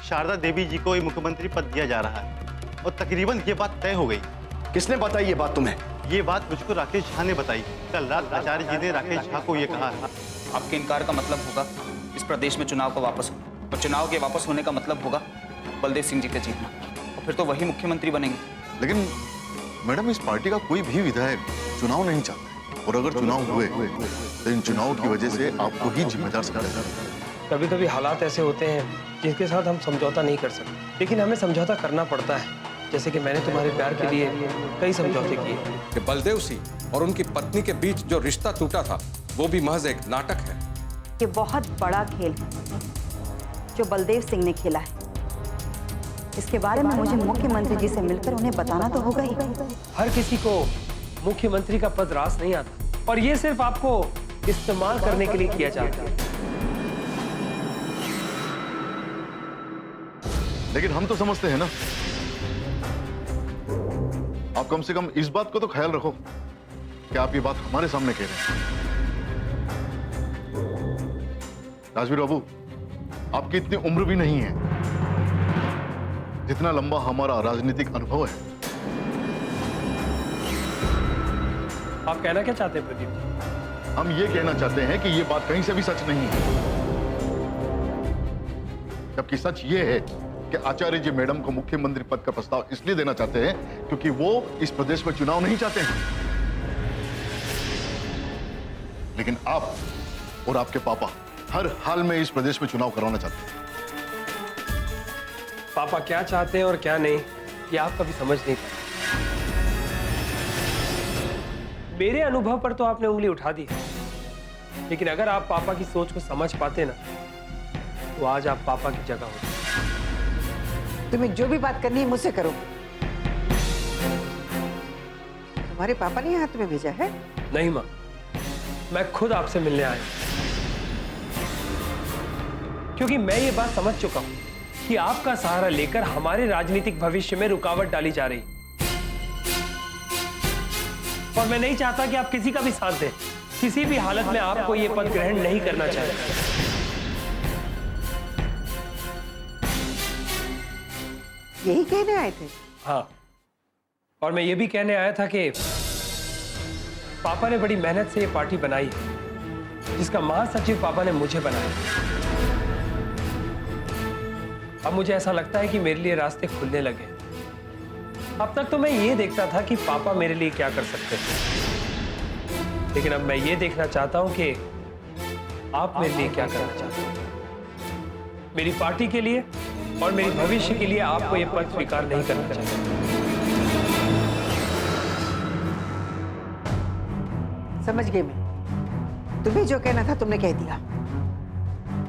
शारदा देवी जी को ही मुख्यमंत्री पद दिया जा रहा है और तकरीबन ये बात तय हो गई। किसने बताई ये बात तुम्हें? ये बात मुझको राकेश झा ने बताई। कल रात आचार्य जी ने राकेश झा को ये कहा। आपके इनकार का मतलब होगा इस प्रदेश में चुनाव का वापस होना, और चुनाव के वापस होने का मतलब होगा बलदेव सिंह जी का जीतना, और फिर तो वही मुख्यमंत्री बनेंगे। लेकिन मैडम, इस पार्टी का कोई भी विधायक चुनाव नहीं चाहता है, और अगर चुनाव हुए तो इन चुनाव की वजह से आपको ही जिम्मेदार समझा। कभी कभी हालात ऐसे होते हैं जिनके साथ हम समझौता नहीं कर सकते, लेकिन हमें समझौता करना पड़ता है। जैसे कि मैंने तुम्हारे प्यार के लिए कई समझौते किए कि बलदेव सिंह और उनकी पत्नी के बीच जो रिश्ता टूटा था वो भी महज एक नाटक है। ये बहुत बड़ा खेल है जो बलदेव सिंह ने खेला है। इसके बारे में मुझे मुख्यमंत्री जी से मिलकर उन्हें बताना तो होगा ही। हर किसी को मुख्यमंत्री का पद रास नहीं आता, और ये सिर्फ आपको इस्तेमाल करने के लिए किया जाता है। लेकिन हम तो समझते हैं ना, आप कम से कम इस बात को तो ख्याल रखो कि आप ये बात हमारे सामने कह रहे हैं। राजवीर बाबू, आपकी इतनी उम्र भी नहीं है जितना लंबा हमारा राजनीतिक अनुभव है। आप कहना क्या चाहते हैं प्रदीप जी? हम ये कहना चाहते हैं कि ये बात कहीं से भी सच नहीं है, जबकि सच ये है कि आचार्य जी मैडम को मुख्यमंत्री पद का प्रस्ताव इसलिए देना चाहते हैं क्योंकि वो इस प्रदेश में चुनाव नहीं चाहते हैं। लेकिन आप और आपके पापा हर हाल में इस प्रदेश में चुनाव करवाना चाहते हैं। पापा क्या चाहते हैं और क्या नहीं, ये आप कभी समझ नहीं पाए। मेरे अनुभव पर तो आपने उंगली उठा दी, लेकिन अगर आप पापा की सोच को समझ पाते ना, तो आज आप पापा की जगह होते। तुम्हें जो भी बात करनी है मुझसे करो। तुम्हारे पापा ने यहाँ तुम्हें भेजा है? नहीं माँ, मैं खुद आपसे मिलने आया हूं, क्योंकि मैं ये बात समझ चुका हूं कि आपका सहारा लेकर हमारे राजनीतिक भविष्य में रुकावट डाली जा रही, और मैं नहीं चाहता कि आप किसी का भी साथ दें। किसी भी हालत में आपको ये पद ग्रहण नहीं करना चाहिए। यही कहने आए थे? हाँ, और मैं ये भी कहने आया था कि पापा ने बड़ी मेहनत से ये पार्टी बनाई है, जिसका महासचिव पापा ने मुझे बनाया। अब मुझे ऐसा लगता है कि मेरे लिए रास्ते खुलने लगे। अब तक तो मैं ये देखता था कि पापा मेरे लिए क्या कर सकते थे, लेकिन अब मैं ये देखना चाहता हूं कि आप मेरे लिए क्या करना चाहते हैं। मेरी पार्टी के लिए और मेरे भविष्य के लिए आपको यह पद स्वीकार नहीं करना चाहिए। समझ गई मैं। तुम्हें जो कहना था तुमने कह दिया।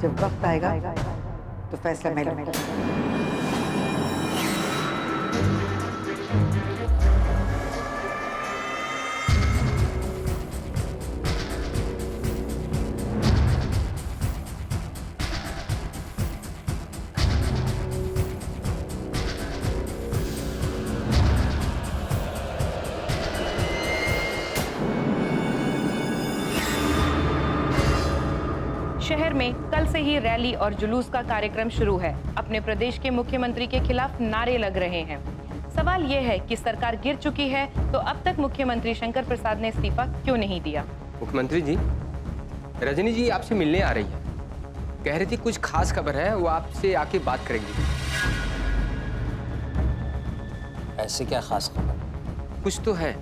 जब वक्त आएगा तो फैसला मैं लूंगा। शहर में कल से ही रैली और जुलूस का कार्यक्रम शुरू है। अपने प्रदेश के मुख्यमंत्री के खिलाफ नारे लग रहे हैं। सवाल यह है कि सरकार गिर चुकी है तो अब तक मुख्यमंत्री शंकर प्रसाद ने इस्तीफा क्यों नहीं दिया? मुख्यमंत्री जी, रजनी जी आपसे मिलने आ रही है। कह रही थी कुछ खास खबर है, वो आपसे आके बात करेंगी। ऐसे क्या खास खबर? कुछ तो है।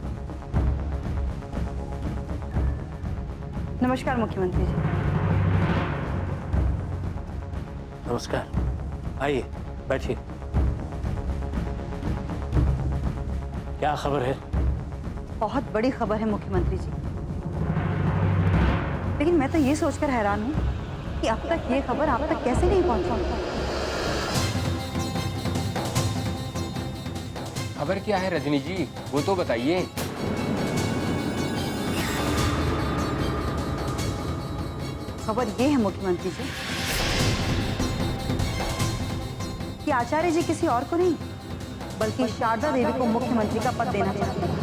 नमस्कार मुख्यमंत्री जी। नमस्कार, आइए बैठिए। क्या खबर है? बहुत बड़ी खबर है मुख्यमंत्री जी, लेकिन मैं तो ये सोचकर हैरान हूँ कि अब तक ये खबर आप तक कैसे नहीं पहुंची। खबर क्या है रजनी जी, वो तो बताइए। खबर ये है मुख्यमंत्री जी कि आचार्य जी किसी और को नहीं बल्कि शारदा देवी को मुख्यमंत्री का पद देना चाहते हैं।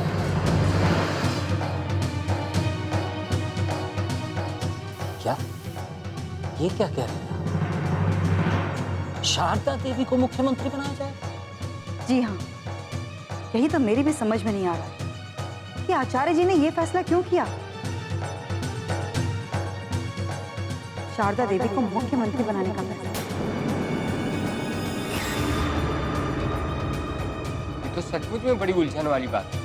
क्या? ये क्या कह रहे हैं? शारदा देवी को मुख्यमंत्री बनाया जाए? जी हाँ, यही तो मेरी भी समझ में नहीं आ रहा है कि आचार्य जी ने यह फैसला क्यों किया। शारदा देवी को मुख्यमंत्री बनाने का फैसला। ये तो सचमुच में बड़ी उलझन वाली बात है।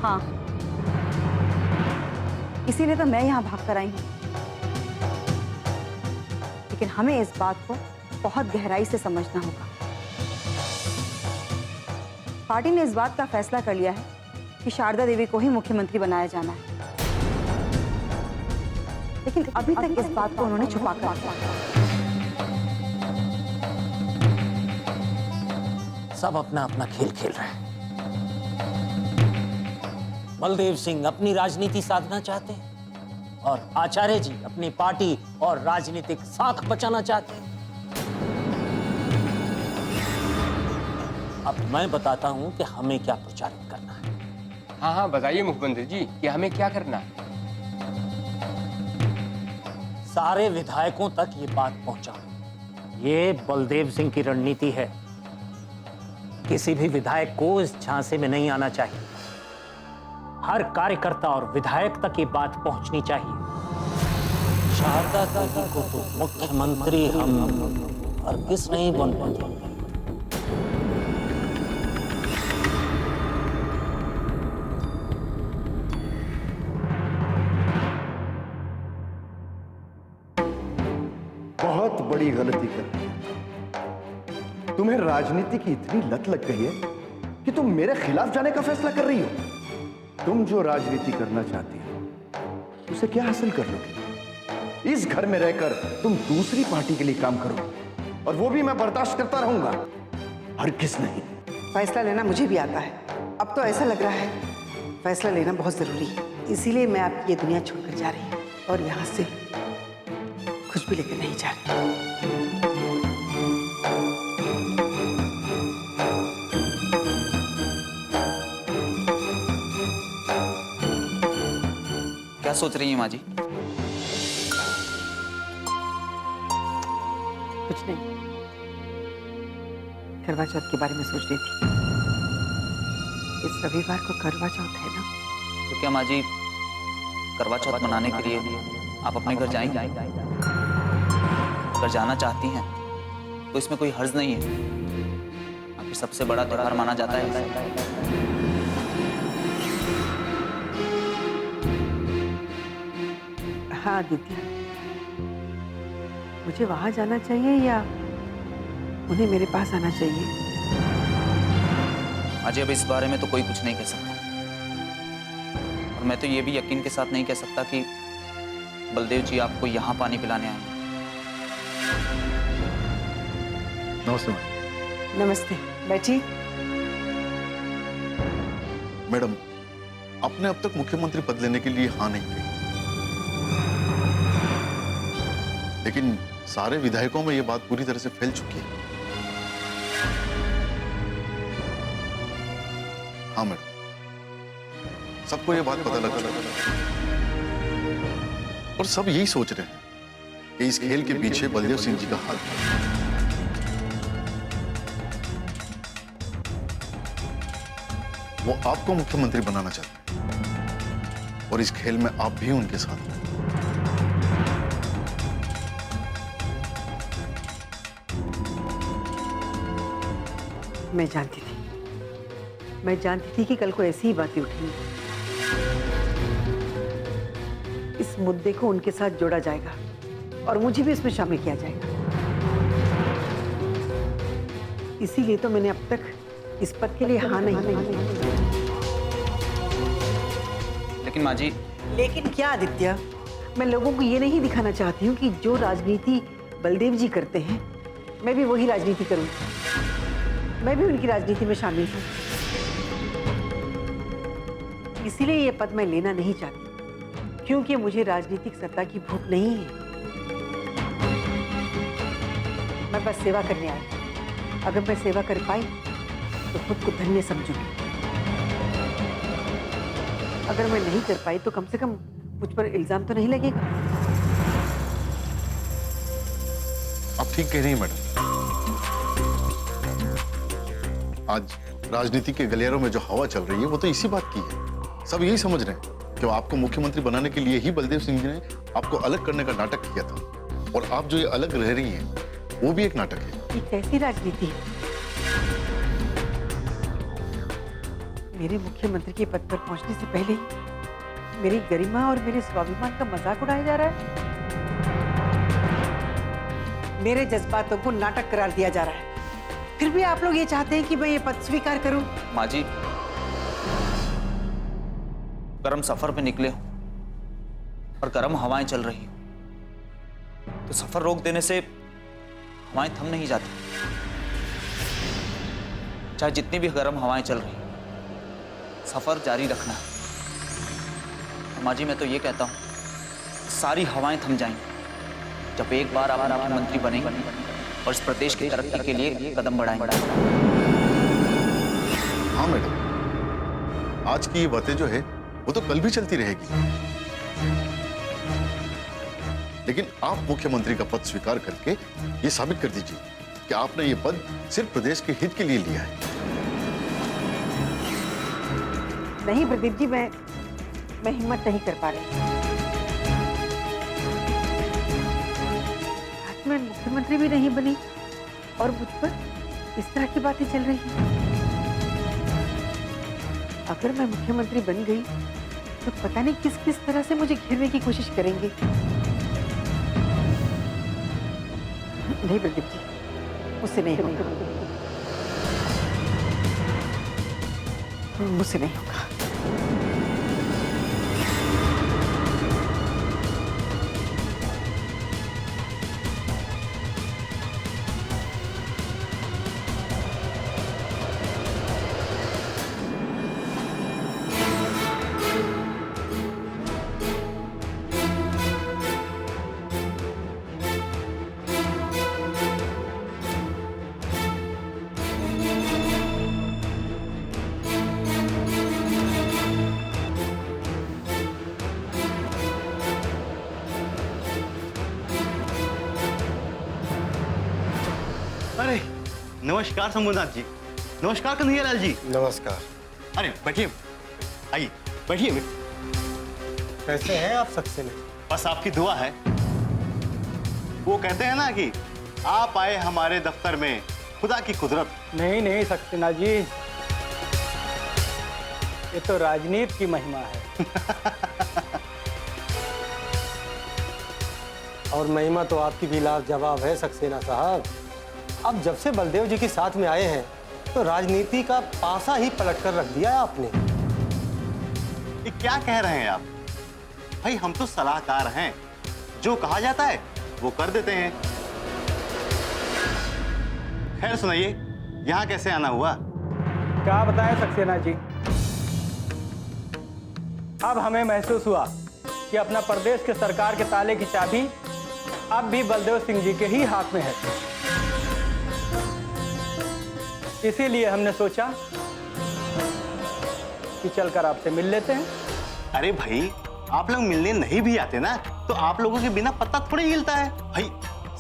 हाँ, इसीलिए तो मैं यहाँ भाग कर आई हूँ। लेकिन हमें इस बात को बहुत गहराई से समझना होगा। पार्टी ने इस बात का फैसला कर लिया है कि शारदा देवी को ही मुख्यमंत्री बनाया जाना है, लेकिन अभी तक इस बात को उन्होंने छुपा कर रखा। सब अपना अपना खेल खेल रहे हैं। बलदेव सिंह अपनी राजनीति साधना चाहते हैं और आचार्य जी अपनी पार्टी और राजनीतिक साख बचाना चाहते हैं। अब मैं बताता हूं कि हमें क्या प्रचारित करना है। हाँ हाँ, बताइए मुख्यमंत्री जी कि हमें क्या करना है। सारे विधायकों तक ये बात पहुंचाओ। ये बलदेव सिंह की रणनीति है। किसी भी विधायक को इस झांसे में नहीं आना चाहिए। हर कार्यकर्ता और विधायक तक ये बात पहुंचनी चाहिए। शारदा देवी को तो मुख्यमंत्री हम और किस नहीं बन पाते। बहुत बड़ी गलती कर दी है। तुम्हें राजनीति की इतनी लत लग गई है कि तुम मेरे खिलाफ जाने का फैसला कर रही हो। तुम जो राजनीति करना चाहती हो उसे क्या हासिल कर लोगी? इस घर में रहकर तुम दूसरी पार्टी के लिए काम करो और वो भी मैं बर्दाश्त करता रहूंगा, हर किस नहीं। फैसला लेना मुझे भी आता है। अब तो ऐसा लग रहा है फैसला लेना बहुत जरूरी है। इसीलिए मैं आपकी ये दुनिया छोड़कर जा रही हूँ और यहाँ से कुछ भी लेकर नहीं जा रही। क्या सोच रही हैं माँ जी? कुछ नहीं, करवा चौथ के बारे में सोच रही थी। इस रविवार को करवा चौथ है ना? तो क्या माँ जी करवा चौथ मनाने के लिए आप अपने घर जाएंगे? अगर जाना चाहती हैं तो इसमें कोई हर्ज नहीं है। आपकी सबसे बड़ा त्योहार माना जाता है। हाँ आदित्य, मुझे वहां जाना चाहिए या उन्हें मेरे पास आना चाहिए? आज अब इस बारे में तो कोई कुछ नहीं कह सकता, और मैं तो ये भी यकीन के साथ नहीं कह सकता कि बलदेव जी आपको यहाँ पानी पिलाने आए। नमस्ते नमस्ते, बैठिए। मैडम, आपने अब तक मुख्यमंत्री पद लेने के लिए हाँ नहीं कही, लेकिन सारे विधायकों में यह बात पूरी तरह से फैल चुकी है। हाँ मैडम, सबको यह बात पता लग चुकी है और सब यही सोच रहे हैं कि इस खेल के पीछे बलदेव सिंह जी का हाथ है। वो आपको मुख्यमंत्री बनाना चाहते हैं और इस खेल में आप भी उनके साथ हैं। मैं जानती थी कि कल को ऐसी ही बातें उठेंगी। इस मुद्दे को उनके साथ जोड़ा जाएगा और मुझे भी इसमें शामिल किया जाएगा। इसीलिए तो मैंने अब तक इस पद के लिए हाँ नहीं की। लेकिन माँ जी, लेकिन क्या आदित्य, मैं लोगों को ये नहीं दिखाना चाहती हूँ कि जो राजनीति बलदेव जी करते हैं मैं भी वही राजनीति करूँ। मैं भी उनकी राजनीति में शामिल हूँ। इसीलिए ये पद मैं लेना नहीं चाहती, क्योंकि मुझे राजनीतिक सत्ता की भूख नहीं है। मैं बस सेवा करने आई। अगर मैं सेवा कर पाई तो खुद को धन्य समझूंगी। अगर मैं नहीं कर पाई तो कम से कम मुझ पर इल्जाम तो नहीं लगेगा। आप ठीक कह रही हैं मैडम। आज राजनीति के गलियारों में जो हवा चल रही है वो तो इसी बात की है। सब यही समझ रहे हैं कि आपको मुख्यमंत्री बनाने के लिए ही बलदेव सिंह जी ने आपको अलग करने का नाटक किया था, और आप जो ये अलग रह रही हैं वो भी एक नाटक है। ये कैसी राजनीति है? मेरे मुख्यमंत्री के पद पर पहुंचने से पहले ही मेरी गरिमा और मेरे स्वाभिमान का मजाक उड़ाया जा रहा है। मेरे जज्बातों को नाटक करार दिया जा रहा है। फिर भी आप लोग ये चाहते हैं कि मैं ये पद स्वीकार करूं? माँ जी, गर्म सफर पे निकले हो और गर्म हवाएं चल रही हो तो सफर रोक देने से हवाएं थम नहीं जाती। चाहे जितनी भी गर्म हवाएं चल रही सफर जारी रखना है। माँ जी, मैं तो ये कहता हूं सारी हवाएं थम जाएंगी जब एक बार आप मुख्यमंत्री बनेंगे और इस प्रदेश की तरक्की के लिए कदम बढ़ाएंगे। हाँ मैडम, आज की ये बातें जो है वो तो कल भी चलती रहेगी, लेकिन आप मुख्यमंत्री का पद स्वीकार करके ये साबित कर दीजिए कि आपने ये पद सिर्फ प्रदेश के हित के लिए लिया है। नहीं प्रदीप जी, मैं हिम्मत नहीं कर पा रही। आज मैं मुख्यमंत्री भी नहीं बनी और मुझ पर इस तरह की बातें चल रही हैं। अगर मैं मुख्यमंत्री बन गई तो पता नहीं किस किस तरह से मुझे घेरने की कोशिश करेंगे। नहीं प्रदीप जी, मुझसे नहीं होगा, मुझसे नहीं होगा। अरे नमस्कार शंभुनाथ जी। नमस्कार कन्हैयालाल जी। नमस्कार। अरे बैठिए, आइए बैठिए। कैसे हैं आप सक्सेना? बस आपकी दुआ है। वो कहते हैं ना कि आप आए हमारे दफ्तर में खुदा की कुदरत। नहीं सक्सेना जी, ये तो राजनीति की महिमा है। और महिमा तो आपकी भी लाजवाब है सक्सेना साहब। अब जब से बलदेव जी के साथ में आए हैं तो राजनीति का पासा ही पलट कर रख दिया है आपने। ये क्या कह रहे हैं आप? भाई हम तो सलाहकार हैं, जो कहा जाता है वो कर देते हैं। खैर सुनाइए, यहाँ कैसे आना हुआ? क्या बताएं सक्सेना जी, अब हमें महसूस हुआ कि अपना प्रदेश के सरकार के ताले की चाबी अब भी बलदेव सिंह जी के ही हाथ में है। इसीलिए हमने सोचा कि चलकर आपसे मिल लेते हैं। अरे भाई, आप लोग मिलने नहीं भी आते ना तो आप लोगों के बिना पत्ता थोड़ी हिलता है। भाई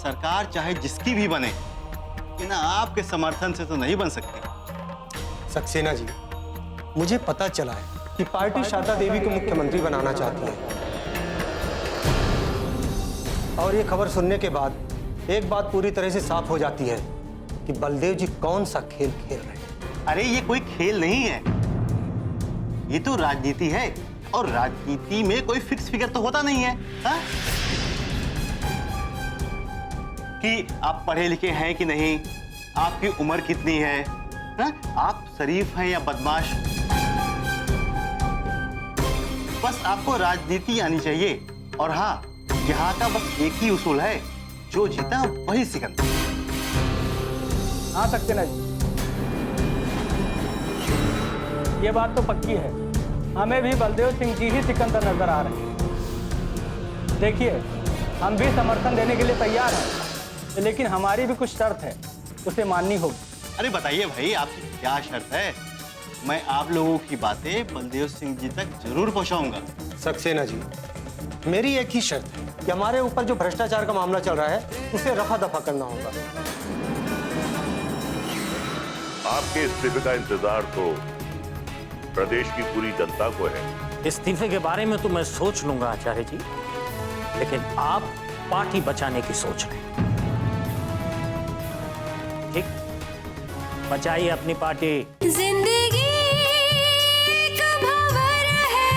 सरकार चाहे जिसकी भी बने, बिना आपके समर्थन से तो नहीं बन सकती। सक्सेना जी, मुझे पता चला है कि पार्टी शारदा देवी को मुख्यमंत्री बनाना चाहती है, और ये खबर सुनने के बाद एक बात पूरी तरह से साफ हो जाती है कि बलदेव जी कौन सा खेल खेल रहे हैं। अरे ये कोई खेल नहीं है, ये तो राजनीति है, और राजनीति में कोई फिक्स फिगर तो होता नहीं है। हा? कि आप पढ़े लिखे हैं कि नहीं, आपकी उम्र कितनी है, हा? आप शरीफ हैं या बदमाश। बस आपको राजनीति आनी चाहिए। और हाँ, यहाँ का बस एक ही उसूल है, जो जीता वही सिकंदर। हाँ सक्सेना जी, ये बात तो पक्की है, हमें भी बलदेव सिंह जी ही सिकंदर नजर आ रहे हैं। देखिए, हम भी समर्थन देने के लिए तैयार हैं, लेकिन हमारी भी कुछ शर्त है, उसे माननी होगी। अरे बताइए भाई, आपकी क्या शर्त है? मैं आप लोगों की बातें बलदेव सिंह जी तक जरूर पहुंचाऊंगा। सक्सेना जी, मेरी एक ही शर्त है कि हमारे ऊपर जो भ्रष्टाचार का मामला चल रहा है उसे रफा दफा करना होगा। आपके इस्तीफे का इंतजार तो प्रदेश की पूरी जनता को है। इस्तीफे के बारे में तो मैं सोच लूंगा आचार्य जी, लेकिन आप पार्टी बचाने की सोच रहे हैं। ठीक, बचाइए अपनी पार्टी। जिंदगी एक भंवर है।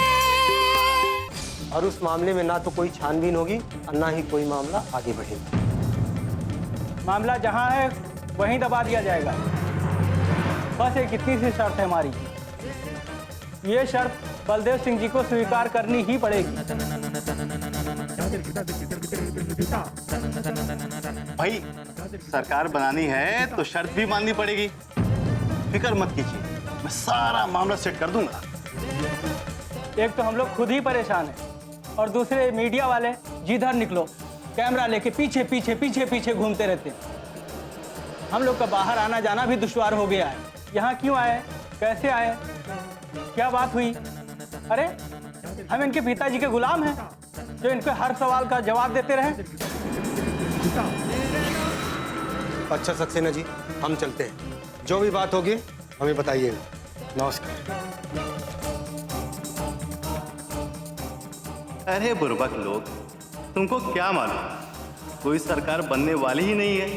और उस मामले में ना तो कोई छानबीन होगी और ना ही कोई मामला आगे बढ़ेगा। मामला जहां है वहीं दबा दिया जाएगा। बस एक इतनी सी शर्त है हमारी, ये शर्त बलदेव सिंह जी को स्वीकार करनी ही पड़ेगी। भाई सरकार बनानी है तो शर्त भी माननी पड़ेगी। फिक्र मत कीजिए, मैं सारा मामला सेट कर दूंगा। एक तो हम लोग खुद ही परेशान हैं और दूसरे मीडिया वाले जिधर निकलो कैमरा लेके पीछे पीछे पीछे पीछे घूमते रहते हैं। हम लोग का बाहर आना जाना भी दुश्वार हो गया है। यहाँ क्यों आए, कैसे आए, क्या बात हुई? अरे हम इनके पिताजी के गुलाम हैं जो इनके हर सवाल का जवाब देते रहे। अच्छा सक्सेना जी, हम चलते हैं। जो भी बात होगी हमें बताइएगा। नमस्कार। अरे बुर्बक लोग, तुमको क्या मालूम, कोई सरकार बनने वाली ही नहीं है।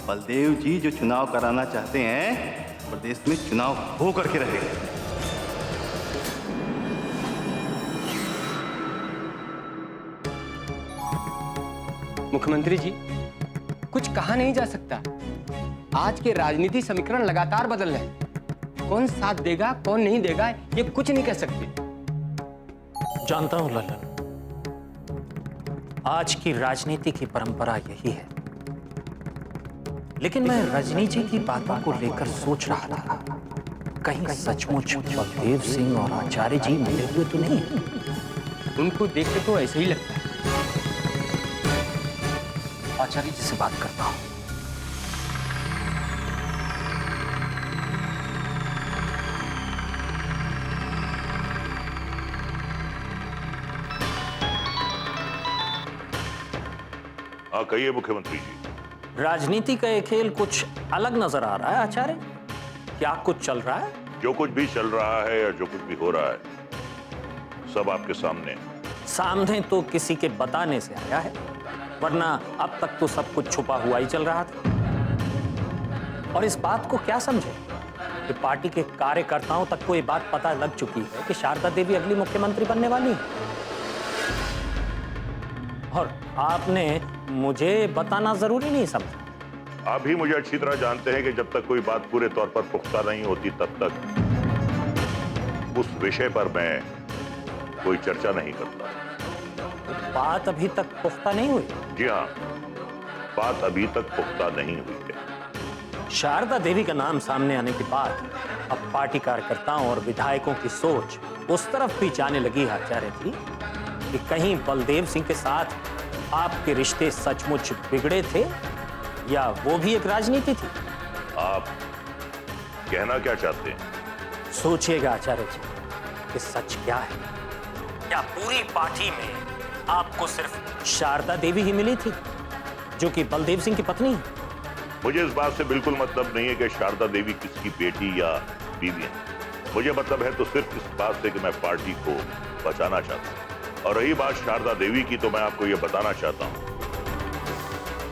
बलदेव जी जो चुनाव कराना चाहते हैं, प्रदेश में चुनाव हो करके रहेगा। मुख्यमंत्री जी, कुछ कहा नहीं जा सकता। आज के राजनीति समीकरण लगातार बदल रहे हैं। कौन साथ देगा कौन नहीं देगा ये कुछ नहीं कह सकते। जानता हूं ललन, आज की राजनीति की परंपरा यही है, लेकिन मैं रजनी जी की बातों को लेकर सोच रहा था, कहीं सचमुच बलदेव सिंह और आचार्य जी मिले हुए तो नहीं? उनको देखकर तो ऐसे ही लगता है। आचार्य जी से बात करता हूं। हाँ कहिए मुख्यमंत्री जी। राजनीति का ये खेल कुछ अलग नजर आ रहा है आचार्य। क्या कुछ चल रहा है? जो कुछ भी चल रहा है या जो कुछ भी हो रहा है, सब आपके सामने। सामने तो किसी के बताने से आया है, वरना अब तक तो सब कुछ छुपा हुआ ही चल रहा था। और इस बात को क्या समझे कि पार्टी के कार्यकर्ताओं तक को ये बात पता लग चुकी है कि शारदा देवी अगली मुख्यमंत्री बनने वाली है। और आपने मुझे बताना जरूरी नहीं समझा। आप भी मुझे अच्छी तरह जानते हैं कि जब तक कोई बात पूरे तौर पर पुख्ता नहीं होती तब तक उस विषय पर मैं कोई चर्चा नहीं करता। बात अभी तक पुख्ता नहीं हुई? जी हाँ, बात अभी तक पुख्ता नहीं हुई है। शारदा देवी का नाम सामने आने के बाद अब पार्टी कार्यकर्ताओं और विधायकों की सोच उस तरफ भी जाने लगी है आचार्य जी कि कहीं बलदेव सिंह के साथ आपके रिश्ते सचमुच बिगड़े थे या वो भी एक राजनीति थी। आप कहना क्या चाहते हैं? सोचिएगा आचार्य जी कि सच क्या है। क्या पूरी पार्टी में आपको सिर्फ शारदा देवी ही मिली थी जो कि बलदेव सिंह की पत्नी है? मुझे इस बात से बिल्कुल मतलब नहीं है कि शारदा देवी किसकी बेटी या बीवी है। मुझे मतलब है तो सिर्फ इस बात से कि मैं पार्टी को बचाना चाहता हूँ। और रही बात शारदा देवी की, तो मैं आपको यह बताना चाहता हूं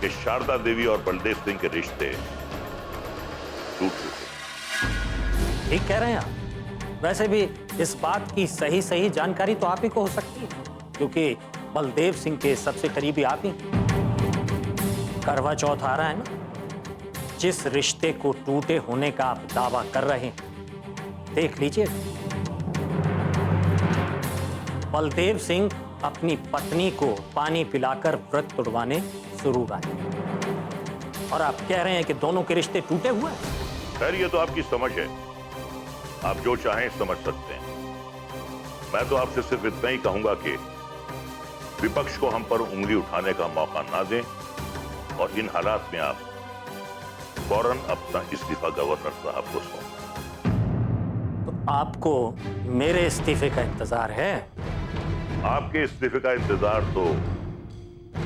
कि शारदा देवी और बलदेव सिंह के रिश्ते टूट चुके। ठीक कह रहे हैं आप। वैसे भी इस बात की सही सही जानकारी तो आप ही को हो सकती है, क्योंकि बलदेव सिंह के सबसे करीबी आप ही। करवा चौथ आ रहा है ना, जिस रिश्ते को टूटे होने का आप दावा कर रहे हैं, देख लीजिए। बलदेव सिंह अपनी पत्नी को पानी पिलाकर व्रत तोड़वाने जरूर आए और आप कह रहे हैं कि दोनों के रिश्ते टूटे हुए हैं। खैर ये तो आपकी समझ है, आप जो चाहें समझ सकते हैं। मैं तो आपसे सिर्फ इतना ही कहूंगा कि विपक्ष को हम पर उंगली उठाने का मौका ना दें और इन हालात में आप फौरन अपना इस्तीफा गवर्नर साहब को सौंपें। तो आपको मेरे इस्तीफे का इंतजार है? आपके इस्तीफे का इंतजार तो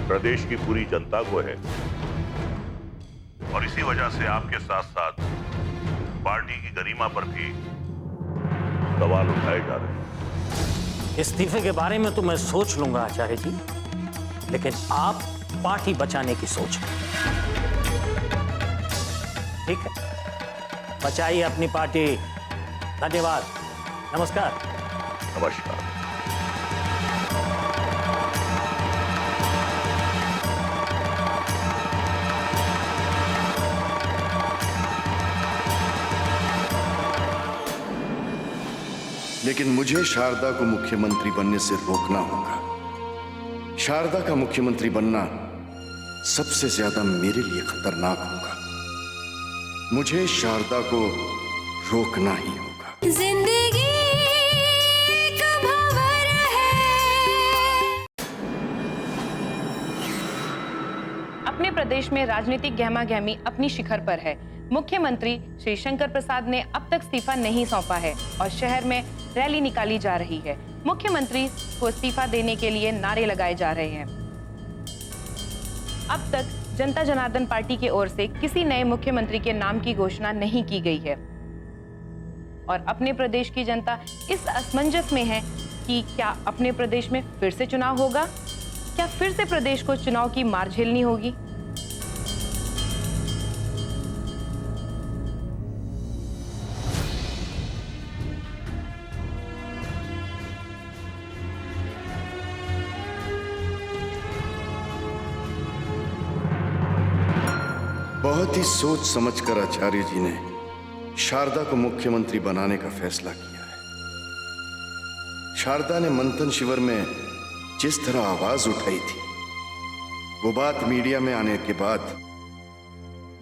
प्रदेश की पूरी जनता को है, और इसी वजह से आपके साथ साथ पार्टी की गरिमा पर भी सवाल उठाए जा रहे हैं। इस्तीफे के बारे में तो मैं सोच लूंगा आचार्य जी, लेकिन आप पार्टी बचाने की सोच रहे हैं। ठीक है, बचाइए अपनी पार्टी। धन्यवाद, नमस्कार। नमस्कार। लेकिन मुझे शारदा को मुख्यमंत्री बनने से रोकना होगा। शारदा का मुख्यमंत्री बनना सबसे ज्यादा मेरे लिए खतरनाक होगा। मुझे शारदा को रोकना ही होगा। जिंदगी एक भंवर है। अपने प्रदेश में राजनीतिक गहमागहमी अपनी शिखर पर है। मुख्यमंत्री श्री शंकर प्रसाद ने अब तक इस्तीफा नहीं सौंपा है और शहर में रैली निकाली जा रही है। मुख्यमंत्री को इस्तीफा देने के लिए नारे लगाए जा रहे हैं। अब तक जनता जनार्दन पार्टी की ओर से किसी नए मुख्यमंत्री के नाम की घोषणा नहीं की गई है और अपने प्रदेश की जनता इस असमंजस में है कि क्या अपने प्रदेश में फिर से चुनाव होगा, क्या फिर से प्रदेश को चुनाव की मार झेलनी होगी। बहुत ही सोच समझकर आचार्य जी ने शारदा को मुख्यमंत्री बनाने का फैसला किया है। शारदा ने मंथन शिविर में जिस तरह आवाज उठाई थी, वो बात मीडिया में आने के बाद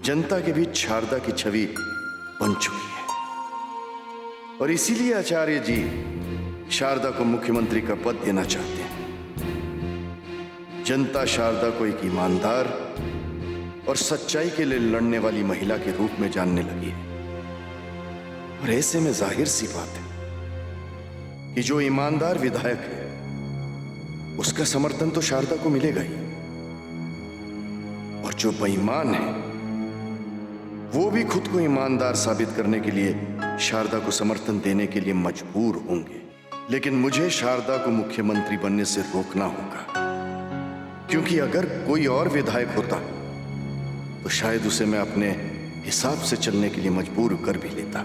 जनता के बीच शारदा की छवि बन चुकी है और इसीलिए आचार्य जी शारदा को मुख्यमंत्री का पद देना चाहते हैं। जनता शारदा को एक ईमानदार और सच्चाई के लिए लड़ने वाली महिला के रूप में जानने लगी है और ऐसे में जाहिर सी बात है कि जो ईमानदार विधायक है उसका समर्थन तो शारदा को मिलेगा ही, और जो बेईमान है वो भी खुद को ईमानदार साबित करने के लिए शारदा को समर्थन देने के लिए मजबूर होंगे। लेकिन मुझे शारदा को मुख्यमंत्री बनने से रोकना होगा, क्योंकि अगर कोई और विधायक होता तो शायद उसे मैं अपने हिसाब से चलने के लिए मजबूर कर भी लेता,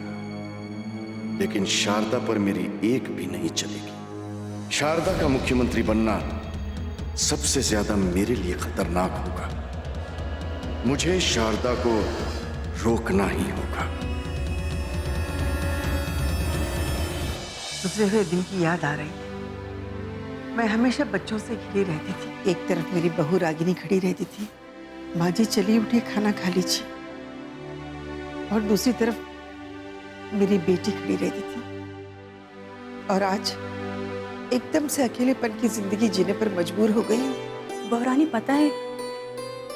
लेकिन शारदा पर मेरी एक भी नहीं चलेगी। शारदा का मुख्यमंत्री बनना सबसे ज्यादा मेरे लिए खतरनाक होगा। मुझे शारदा को रोकना ही होगा। गुजरे हुए दिन की याद आ रही है। मैं हमेशा बच्चों से घिरी रहती थी। एक तरफ मेरी बहू रागिनी खड़ी रहती थी, माँ जी चलिए उठिए खाना खा लीजिए, और दूसरी तरफ मेरी बेटी खड़ी रहती थी। और आज एकदम से अकेलेपन की जिंदगी जीने पर मजबूर हो गई हूँ। बहुरानी पता है,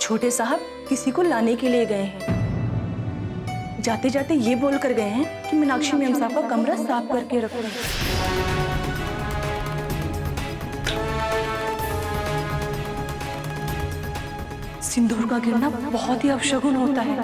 छोटे साहब किसी को लाने के लिए गए हैं। जाते जाते ये बोल कर गए हैं कि मीनाक्षी मेम साहब का कमरा साफ करके रखो। सिंदूर का गिरना बहुत ही अपशगुन होता है।